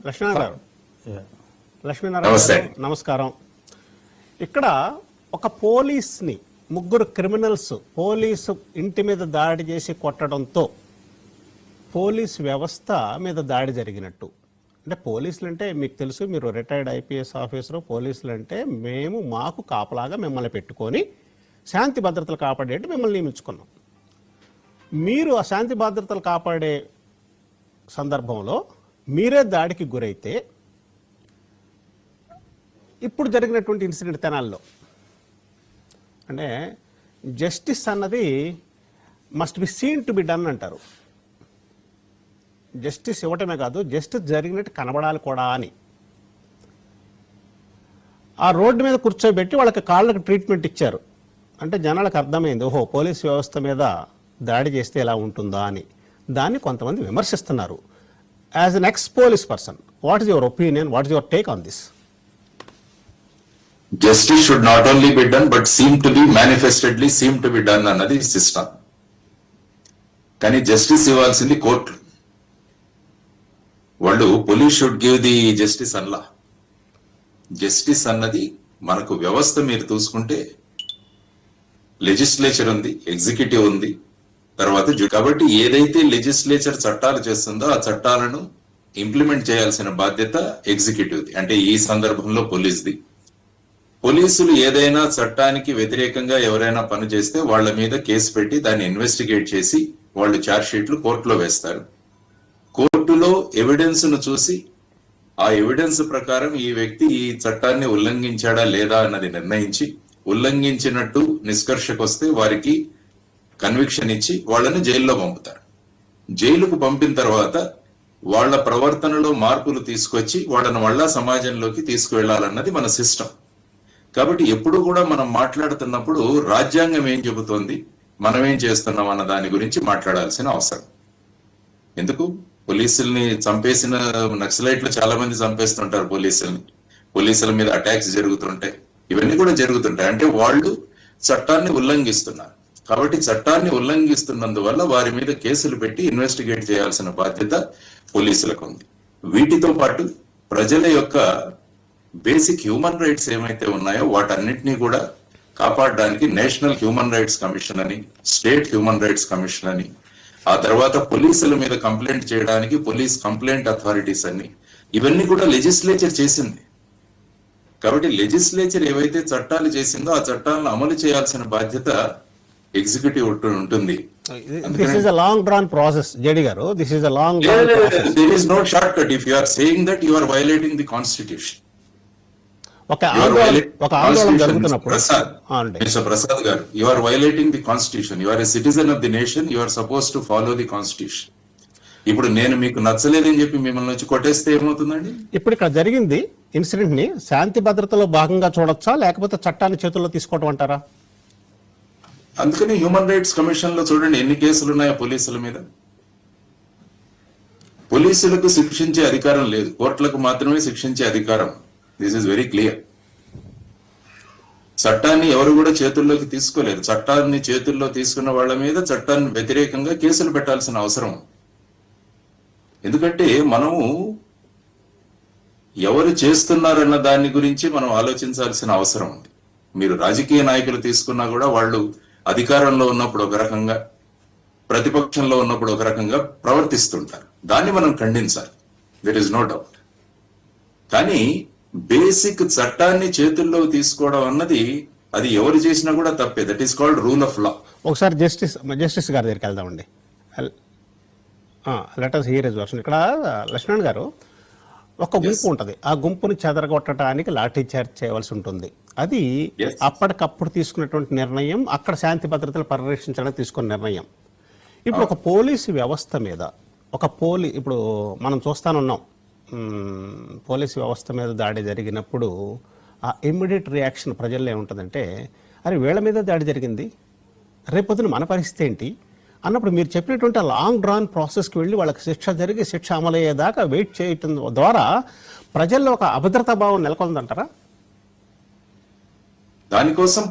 లక్ష్మీనారాయణ గారు నమస్కారం. ఇక్కడ ఒక పోలీస్ని ముగ్గురు క్రిమినల్స్ పోలీసు ఇంటి మీద దాడి చేసి కొట్టడంతో పోలీస్ వ్యవస్థ మీద దాడి జరిగినట్టు. అంటే పోలీసులు అంటే మీకు తెలుసు, మీరు రిటైర్డ్ ఐపీఎస్ ఆఫీసరు. పోలీసులు అంటే మాకు కాపలాగా మిమ్మల్ని పెట్టుకొని శాంతి భద్రతలు కాపాడేట్టు మిమ్మల్ని నియమించుకున్నాం. మీరు ఆ శాంతి భద్రతలు కాపాడే సందర్భంలో మీరే దాడికి గురైతే ఇప్పుడు జరిగినటువంటి ఇన్సిడెంట్ తెనాల్లో అంటే జస్టిస్ అన్నది must be seen to be done అంటారు. జస్టిస్ ఇవ్వటమే కాదు, జస్టిస్ జరిగినట్టు కనబడాలి కూడా అని. ఆ రోడ్డు మీద కూర్చోబెట్టి వాళ్ళకి కాళ్ళకి ట్రీట్మెంట్ ఇచ్చారు. అంటే జనాలకు అర్థమైంది, ఓహో పోలీస్ వ్యవస్థ మీద దాడి చేస్తే ఎలా ఉంటుందా అని. దాన్ని కొంతమంది విమర్శిస్తున్నారు. As an ex police person, what is your opinion, what is your take on this? Justice should not only be done but manifestedly seem to be done అన్నది సిస్టమ్. కానీ జస్టిస్ ఇవ్వాల్సింది కోర్టు. వాళ్ళు police should give the justice అన్లా. Justice అన్నది మనకు వ్యవస్థ మీరు చూసుకుంటే లెజిస్లేచర్ ఉంది, ఎగ్జిక్యూటివ్ ఉంది, తర్వాత కాబట్టి ఏదైతే లెజిస్లేచర్ చట్టాలు చేస్తుందో ఆ చట్టాలను ఇంప్లిమెంట్ చేయాల్సిన బాధ్యత ఎగ్జిక్యూటివ్ది. అంటే ఈ సందర్భంలో పోలీస్ది. పోలీసులు ఏదైనా చట్టానికి వ్యతిరేకంగా ఎవరైనా పని చేస్తే వాళ్ళ మీద కేసు పెట్టి దాన్ని ఇన్వెస్టిగేట్ చేసి వాళ్ళు ఛార్జ్ షీట్లు కోర్టులో వేస్తారు. కోర్టులో ఎవిడెన్స్ ను చూసి ఆ ఎవిడెన్స్ ప్రకారం ఈ వ్యక్తి ఈ చట్టాన్ని ఉల్లంఘించాడా లేదా అన్నది నిర్ణయించి ఉల్లంఘించినట్టు నిష్కర్షకు వస్తే వారికి కన్విక్షన్ ఇచ్చి వాళ్ళని జైల్లో పంపుతారు. జైలుకు పంపిన తర్వాత వాళ్ళ ప్రవర్తనలో మార్పులు తీసుకొచ్చి వాళ్ళని మళ్ళా సమాజంలోకి తీసుకువెళ్లాలన్నది మన సిస్టమ్. కాబట్టి ఎప్పుడు కూడా మనం మాట్లాడుతున్నప్పుడు రాజ్యాంగం ఏం చెబుతోంది, మనం ఏం చేస్తున్నాం అన్న దాని గురించి మాట్లాడాల్సిన అవసరం. ఎందుకు పోలీసుల్ని చంపేసిన నక్సలైట్లు చాలా మంది చంపేస్తుంటారు పోలీసుల్ని, పోలీసుల మీద అటాక్స్ జరుగుతుంటాయి, ఇవన్నీ కూడా జరుగుతుంటాయి. అంటే వాళ్ళు చట్టాన్ని ఉల్లంఘిస్తున్నారు. కాబట్టి చట్టాన్ని ఉల్లంఘిస్తున్నందువల్ల వారి మీద కేసులు పెట్టి ఇన్వెస్టిగేట్ చేయాల్సిన బాధ్యత పోలీసులకు ఉంది. వీటితో పాటు ప్రజల యొక్క బేసిక్ హ్యూమన్ రైట్స్ ఏమైతే ఉన్నాయో వాటన్నిటినీ కూడా కాపాడడానికి నేషనల్ హ్యూమన్ రైట్స్ కమిషన్ అని, స్టేట్ హ్యూమన్ రైట్స్ కమిషన్ అని, ఆ తర్వాత పోలీసుల మీద కంప్లైంట్ చేయడానికి పోలీస్ కంప్లైంట్ అథారిటీస్ అని, ఇవన్నీ కూడా లెజిస్లేచర్ చేసింది. కాబట్టి లెజిస్లేచర్ ఏవైతే చట్టాలు చేసిందో ఆ చట్టాలను అమలు చేయాల్సిన బాధ్యత ఎగ్జిక్యూటివ్ ఉంటుంది. This is a long drawn process, JD garu. This is a long drawn process. There is no shortcut. If you are saying that, you are violating the constitution. Mr. Prasad garu, you are violating the constitution. You are a citizen of the nation. You are supposed to follow the constitution. ఇప్పుడు నేను మీకు నచ్చలేదని చెప్పి మిమ్మల్ని వచ్చి కొట్టేస్తే ఏమవుతుందండి? ఇప్పుడు ఇక్కడ జరిగింది ఇన్సిడెంట్ ని శాంతి భద్రతలో భాగంగా చూడొచ్చా, లేకపోతే చట్టాన్ని చేతుల్లో తీసుకోవటం అంటారా? అందుకని హ్యూమన్ రైట్స్ కమిషన్ లో చూడండి ఎన్ని కేసులు ఉన్నాయో పోలీసుల మీద. పోలీసులకు శిక్షించే అధికారం లేదు, కోర్టులకు మాత్రమే శిక్షించే అధికారం. This is very clear. చట్టాన్ని ఎవరు కూడా చేతుల్లోకి తీసుకోలేరు. చట్టాన్ని చేతుల్లో తీసుకున్న వాళ్ళ మీద చట్టాన్ని వ్యతిరేకంగా కేసులు పెట్టాల్సిన అవసరం. ఎందుకంటే మనము ఎవరు చేస్తున్నారన్న దాని గురించి మనం ఆలోచించాల్సిన అవసరం ఉంది. మీరు రాజకీయ నాయకులు తీసుకున్నా కూడా వాళ్ళు అధికారంలో ఉన్నప్పుడు ఒక రకంగా, ప్రతిపక్షంలో ఉన్నప్పుడు ఒక రకంగా ప్రవర్తిస్తుంటారు. దాన్ని మనం ఖండించాలి, దెర్ ఇస్ నో డౌట్. కానీ బేసిక్ చట్టాన్ని చేతుల్లో తీసుకోవడం అన్నది అది ఎవరు చేసినా కూడా తప్పే. That is called rule of law. ఒకసారి జస్టిస్ గారి దగ్గరికి వెళ్దామండి. Let us hear his version. ఇక్కడ లక్ష్మణ్ గారు, ఒక గుంపు ఉంటుంది, ఆ గుంపుని చెదరగొట్టడానికి లాఠీ చార్జ్ చేయవలసి ఉంటుంది. అది అప్పటికప్పుడు తీసుకున్నటువంటి నిర్ణయం, అక్కడ శాంతి భద్రతలు పరిరక్షించడానికి తీసుకున్న నిర్ణయం. ఇప్పుడు ఒక పోలీసు వ్యవస్థ మీద ఇప్పుడు మనం చూస్తానున్నాం, పోలీసు వ్యవస్థ మీద దాడి జరిగినప్పుడు ఆ ఇమ్మీడియట్ రియాక్షన్ ప్రజల్లో ఏముంటుందంటే, అరే వీళ్ళ మీద దాడి జరిగింది, రేపొద్దున మన పరిస్థితి ఏంటి అన్నప్పుడు మీరు చెప్పినటువంటి లాంగ్ డ్రాన్ ప్రాసెస్కి వెళ్ళి వాళ్ళకి శిక్ష జరిగి శిక్ష అమలయ్యేదాకా వెయిట్ చేయటం ద్వారా ప్రజల్లో ఒక అభద్రతా భావం నెలకొందంటారా? దానికోసం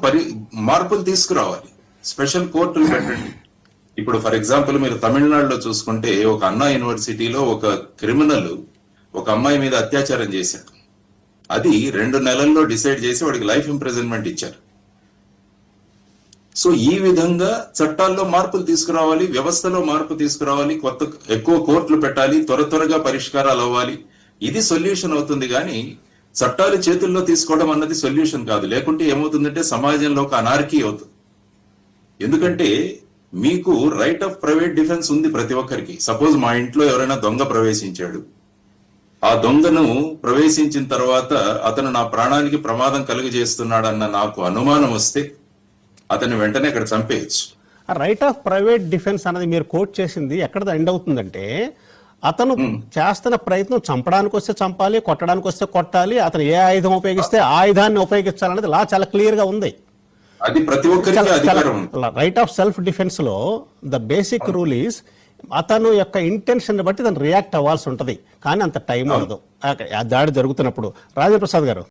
మార్పులు తీసుకురావాలి, స్పెషల్ కోర్టులు పెట్టండి. ఇప్పుడు ఫర్ ఎగ్జాంపుల్ మీరు తమిళనాడులో చూసుకుంటే ఒక అన్నా యూనివర్సిటీలో ఒక క్రిమినల్ ఒక అమ్మాయి మీద అత్యాచారం చేశాడు, అది 2 నెలల్లో డిసైడ్ చేసి వాడికి లైఫ్ ఇంప్రిజన్మెంట్ ఇచ్చారు. సో ఈ విధంగా చట్టాల్లో మార్పులు తీసుకురావాలి, వ్యవస్థలో మార్పు తీసుకురావాలి, ఎక్కువ కోర్టులు పెట్టాలి, త్వరగా పరిష్కారాలు అవ్వాలి. ఇది సొల్యూషన్ అవుతుంది కానీ చట్టాలు చేతుల్లో తీసుకోవడం అన్నది సొల్యూషన్ కాదు. లేకుంటే ఏమవుతుందంటే సమాజంలో ఒక అనార్కీ అవుతుంది. ఎందుకంటే మీకు రైట్ ఆఫ్ ప్రైవేట్ డిఫెన్స్ ఉంది ప్రతి ఒక్కరికి. సపోజ్ మా ఇంట్లో ఎవరైనా దొంగ ప్రవేశించాడు, ఆ దొంగను ప్రవేశించిన తర్వాత అతను నా ప్రాణానికి ప్రమాదం కలుగజేస్తున్నాడన్న నాకు అనుమానం వస్తే అతన్ని వెంటనే అక్కడ చంపేయచ్చు. ఆ రైట్ ఆఫ్ ప్రైవేట్ డిఫెన్స్ అనేది మీరు కోట్ చేసింది ఎక్కడ ఎండ్ అవుతుందంటే, అతను చేస్తున్న ప్రయత్నం చంపడానికి వస్తే చంపాలి, కొట్టడానికి వస్తే కొట్టాలి, అతను ఏ ఆయుధం ఉపయోగిస్తే ఆ ఆయుధాన్ని ఉపయోగించాలనేది లా చాలా క్లియర్ గా ఉంది. అది ప్రతి ఒక్కరికి అధికారం ఉంది. రైట్ ఆఫ్ సెల్ఫ్ డిఫెన్స్ లో ద బేసిక్ రూల్ ఈస్ అతను యొక్క ఇంటెన్షన్ బట్టి తను రియాక్ట్ అవ్వాల్సి ఉంటది, కానీ అంత టైం ఉండదు ఆ దాడి జరుగుతున్నప్పుడు. రాజేంద్ర ప్రసాద్ గారు.